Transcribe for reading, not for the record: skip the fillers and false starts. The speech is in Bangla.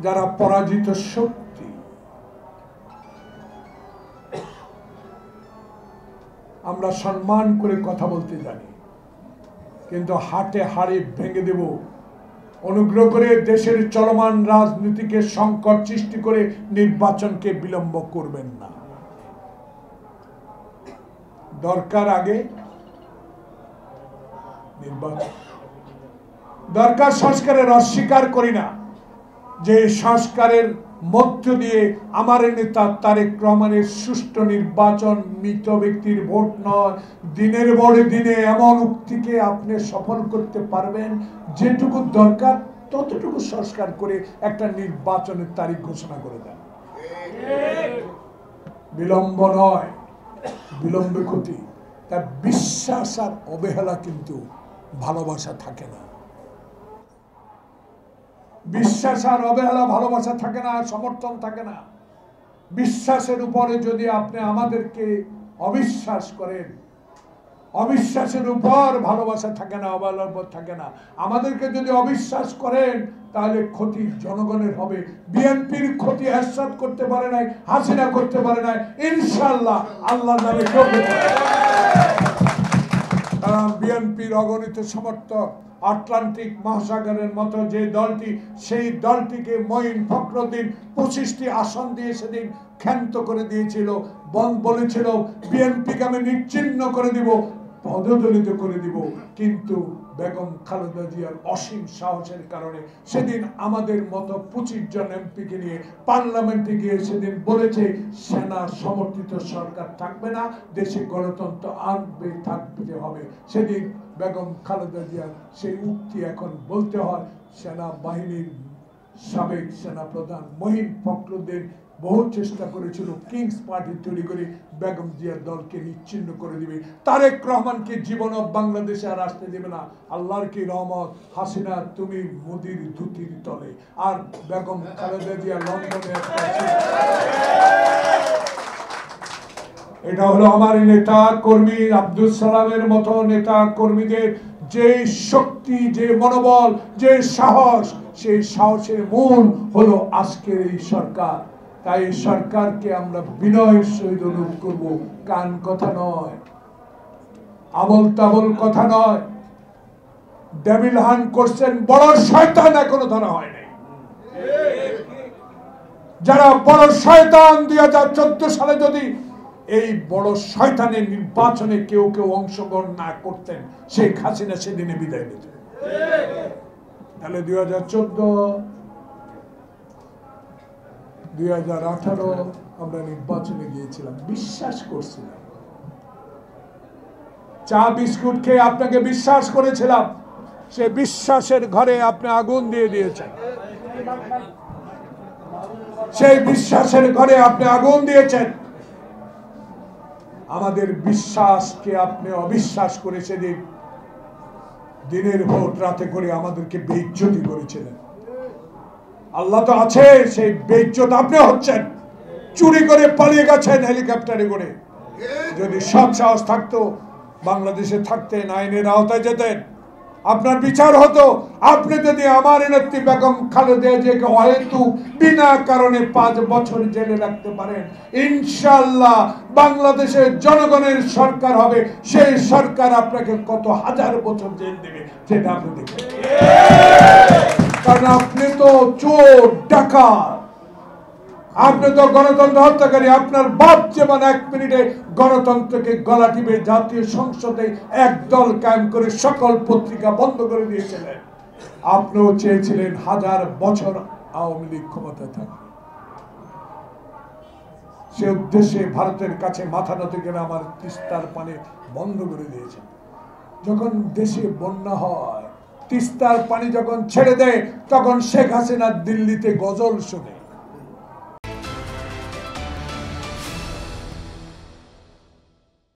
যারা পরাজিত শক্তি, আমরা সম্মান করে কথা বলতে জানি, কিন্তু হাটে হাড়ি ভেঙে দেব। অনুগ্রহ করে দেশের চলমান রাজনীতিকে সংকট সৃষ্টি করে নির্বাচনকে বিলম্ব করবেন না। দরকার আগে নির্বাচন, দরকার সংস্কারের। অস্বীকার করি না যে সংস্কারের মধ্য দিয়ে আমার নেতা তারেক রহমানের সুষ্ঠু নির্বাচন, মৃত ব্যক্তির ভোট নয়, দিনের পর দিনে এমন উক্তিকে আপনি সফল করতে পারবেন। যেটুকু দরকার ততটুকু সংস্কার করে একটা নির্বাচনের তারিখ ঘোষণা করে দেন। বিলম্ব নয়, বিলম্বে ক্ষতি। তার বিশ্বাস আর অবহেলা কিন্তু ভালোবাসা থাকে না। বিশ্বাস আর অবহেলা ভালোবাসা থাকে না, সমর্থন থাকে না। বিশ্বাসের উপরে যদি আপনি আমাদেরকে অবিশ্বাস করেন, অবিশ্বাসের উপর ভালোবাসা থাকে না, অবহেলার উপর থাকে না। আমাদেরকে যদি অবিশ্বাস করেন তাহলে ক্ষতি জনগণের হবে। বিএনপির ক্ষতি এরশাদ করতে পারে নাই, হাসিনা করতে পারে নাই, ইনশাআল্লাহ আল্লাহর নামে কেউ করতে পারে না। কারণ বিএনপির অগণিত সমর্থক, আটলান্টিক মহাসাগরের মতো যে দলটি, সেই দলটিকে মঈন ফখরুদ্দিন 25টি আসন দিয়ে সেদিন ক্ষান্ত করে দিয়েছিল। বলেছিল বিএনপিকে আমি নিশ্চিহ্ন করে দিব, পদদলিত করে দিব। কিন্তু বেগম খালেদা জিয়ার অসীম সাহসের কারণে সেদিন আমাদের মতো 25 জন এমপিকে নিয়ে পার্লামেন্টে গিয়ে সেদিন বলেছে সেনা সমর্থিত সরকার থাকবে না, দেশে গণতন্ত্র আনবে, থাকতে হবে। সেদিন বেগম খালেদা জিয়ার সেই উক্তি এখন বলতে হয়। সেনাবাহিনীর সাবেক সেনাপ্রধান মঈন ফখরুদ্দিন বহু চেষ্টা করেছিল কিংস পার্টি তৈরি করে বেগম জিয়ার দলকে নিচ্ছিন্ন করে দিবে। তারেক রহমানকে জীবন বাংলাদেশে আর আসতে দেবে না। আল্লাহর কি রহমত, হাসিনা তুমি মোদির ধুতির তলে, আর বেগম খালেদা জিয়া লন্ডনে। এটা হলো আমার নেতা কর্মী আব্দুল সালামের মতো নেতা কর্মীদের যে শক্তি, যে মনোবল, যে সাহস, সেই সাহসের মূল হলো আজকের এই সরকার। তাই সরকারকে আমরা বিনয়ের সহিত অনুরোধ করবো, কান কথা নয়, আবল তাবল কথা নয়। ডেভিল হান্ট করছেন, বড় শয়তান এখনো ধরা হয় নাই। যারা বড় শয়তান 2014 সালে যদি এই বড় শয়তানের নির্বাচনে কেউ কেউ অংশগ্রহণ না করতেন, শেখ হাসিনা সেদিনে বিদায় নিত। তাহলে 2014, 2018 আমরা নির্বাচনে গিয়েছিলাম, বিশ্বাস করছিলাম, চা বিস্কুট খেয়ে আপনাকে বিশ্বাস করেছিলাম। সে বিশ্বাসের ঘরে আপনি আগুন দিয়ে দিয়েছেন। সেই বিশ্বাসের ঘরে আপনি আগুন দিয়েছেন। আমাদের বিশ্বাসকে আপনি অবিশ্বাস করে সেদিন দিনের ভোট রাতে করে আমাদেরকে বেইজ্জতি করেছিলেন। আল্লাহ তো আছে, সেই বেইজ্জত আপনি হচ্ছেন। চুরি করে পালিয়ে গেছেন হেলিকপ্টারে করে। যদি সৎ সাহস থাকতো বাংলাদেশে থাকতেন, আইনের আওতায় যেতেন, আপনার বিচার হতো। আপনি যদি আমার নেত্রী বেগম খালেদা জিয়াকে হয়তো বিনা কারণে 5 বছর জেলে রাখতে পারেন, ইনশাআল্লাহ বাংলাদেশের জনগণের সরকার হবে। সেই সরকার আপনাকে কত হাজার বছর জেল দেবে সেটা আপনি দেখবেন। কারণ আপনি তো চোর, ডাকাত, আপনি তো গণতন্ত্র হত্যাকারী। আপনার বাপ যেমন 1 মিনিটে গণতন্ত্রকে গলা টিপে জাতীয় সংসদে এক দল কায়েম করে সকল পত্রিকা বন্ধ করে দিয়েছিলেন, আপনিও চেয়েছিলেন 1000 বছর আওয়ামী লীগ ক্ষমতায় থাকবে। সে উদ্দেশ্যে ভারতের কাছে মাথা নত করে আমার তিস্তার পানি বন্ধ করে দিয়েছেন। যখন দেশে বন্যা হয়, তিস্তার পানি যখন ছেড়ে দেয়, তখন শেখ হাসিনা দিল্লিতে গজল শুনে।